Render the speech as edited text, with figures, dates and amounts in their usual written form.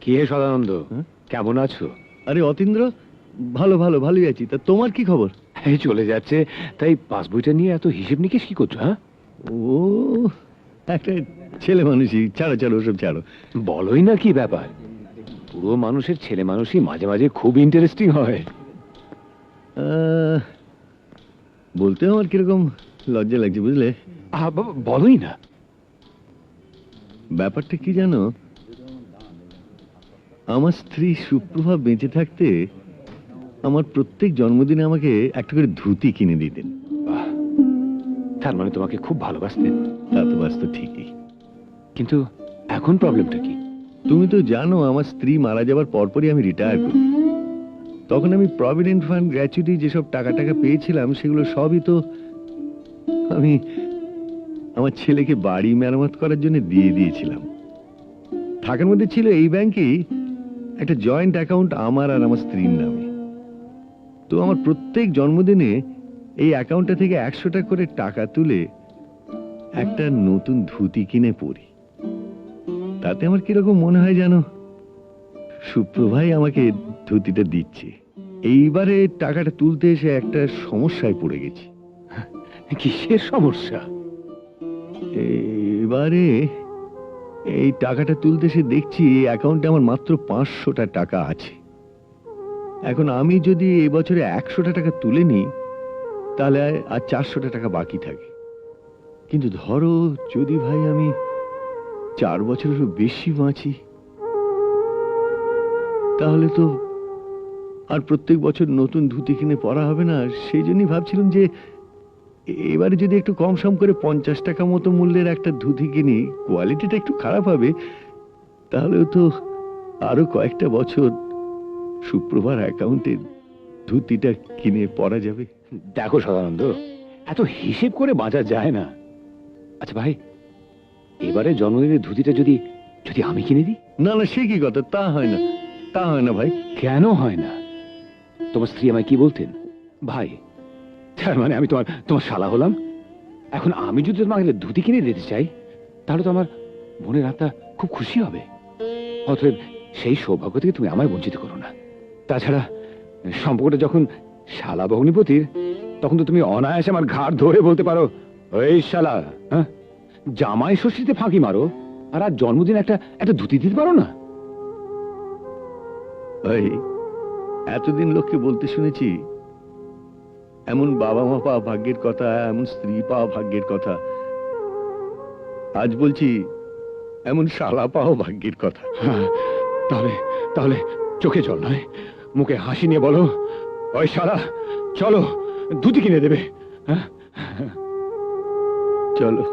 কি হে সদানন্দ, কেমন আছো? আরে অতীন্দ্র, ভালো ভালো ভালোই আছি। তা তোমার কি খবর? এই চলে যাচ্ছে। তাই পাসবইটা নিয়ে এত হিসেব নিকেশ কি করছো? হ্যাঁ, ও একটা ছেলে মানুষই, ছাড়ো ছাড়ো ওসব ছাড়ো। বলোই না, কি ব্যাপার? পুরো মানুষের ছেলে মানুষই মাঝে মাঝে খুব ইন্টারেস্টিং হয়। বলতে আমার কিরকম লজ্জা লাগছে বুঝলে। বাবা, বলোই না। ব্যাপারটা কি জানো, আমার স্ত্রী সুপ্রভা বেঁচে থাকতে আমার প্রত্যেক জন্মদিনে আমাকে একটা করে ধুতি কিনে দিতেন। বাহ, তার মানে তোমাকে খুব ভালোবাসতেন। তা তো বাস্তব ঠিকই, কিন্তু এখন প্রবলেমটা কি? তুমি তো জানো আমার স্ত্রী মারা যাবার পরপরই আমি রিটায়ার করি। তখন আমি প্রভিডেন্ট ফান্ড গ্র্যাচুইটি যেসব টাকা পেয়েছিলাম সেগুলো সবই তো আমি আমার ছেলেকে বাড়ি মেরামত করার জন্য দিয়ে দিয়েছিলাম। থাকার মধ্যে ছিল এই ব্যাংকেই একটা জয়েন্ট অ্যাকাউন্ট আমার আর আমার স্ত্রীর নামে। তো আমার প্রত্যেক জন্মদিনে এই অ্যাকাউন্টটা থেকে 100 টাকা করে টাকা তুলে একটা নতুন ধুতি কিনে পরি। তাতে আমার কিরকম মনে হয় জানো, সুপ্রভাই আমাকে ধুতিটা দিচ্ছে। এইবারে টাকাটা তুলতে এসে একটা সমস্যায় পড়ে গেছি। কিসের সমস্যা? এবারে এই টাকাটা তুলতে এসে দেখছি অ্যাকাউন্টে আমার মাত্র 500 টাকা আছে। এখন আমি যদি এবছরে 100 টাকা তুলে নিই তাহলে আর 400 টাকা বাকি থাকে। কিন্তু ধরো যদি ভাই আমি 4 বছরেরও বেশি বাঁচি, তাহলে তো আর প্রত্যেক বছর নতুন ধুতি কিনে পরা হবে না। সেই জন্যই ভাবছিলাম যে এবারে যদি একটু কম সম করে 50 টাকা মতো মূল্যের একটা ধুতি কিনি, কোয়ালিটিটা একটু খারাপ হবে, তাহলেও তো আরো কয়েকটা বছর সুপ্রভার অ্যাকাউন্টে ধুতিটা কিনে পরা যাবে। দেখো সদানন্দ, এত হিসেব করে বাঁচা যায় না। আচ্ছা ভাই, এবারে জন্মদিনের ধুতিটা যদি যদি আমি কিনে দিই? না না, সে কি কথা, তা হয় না, তা হয় না ভাই। কেন হয় না? তোমার স্ত্রী আমায় কি বলতেন? ভাই, তার মানে আমি তোমার তোমার শালা হলাম। এখন আমি যদি তোমাকে ধুতি কিনে দিতে চাই, তাহলে তো আমার বোনের আত্মা খুব খুশি হবে। অতএব সেই সৌভাগ্য থেকে তুমি আমায় বঞ্চিত করো না। তাছাড়া সম্পর্কটা যখন শালা ভগ্নিপতির, তখন তো তুমি অনায়াসে আমার ঘাড় ধরে বলতে পারো, ওই শালা, হ্যাঁ, জামাই ষষ্ঠীতে ফাঁকি মারো আর আজ জন্মদিন একটা একটা ধুতি দিতে পারো না? ভাই, এতদিন লোককে বলতে শুনেছি এমন বাবা মা পাওয়া ভাগ্যের কথা, এমন স্ত্রী পাওয়া ভাগ্যের কথা। আজ বলছি এমন শালা পাওয়া ভাগ্যের কথা। হ্যাঁ, তাহলে তাহলে চোখে জল নয়, মুখে হাসি নিয়ে বলো, ওই শালা, চলো ধুতি কিনে দেবে। হ্যাঁ, চলো।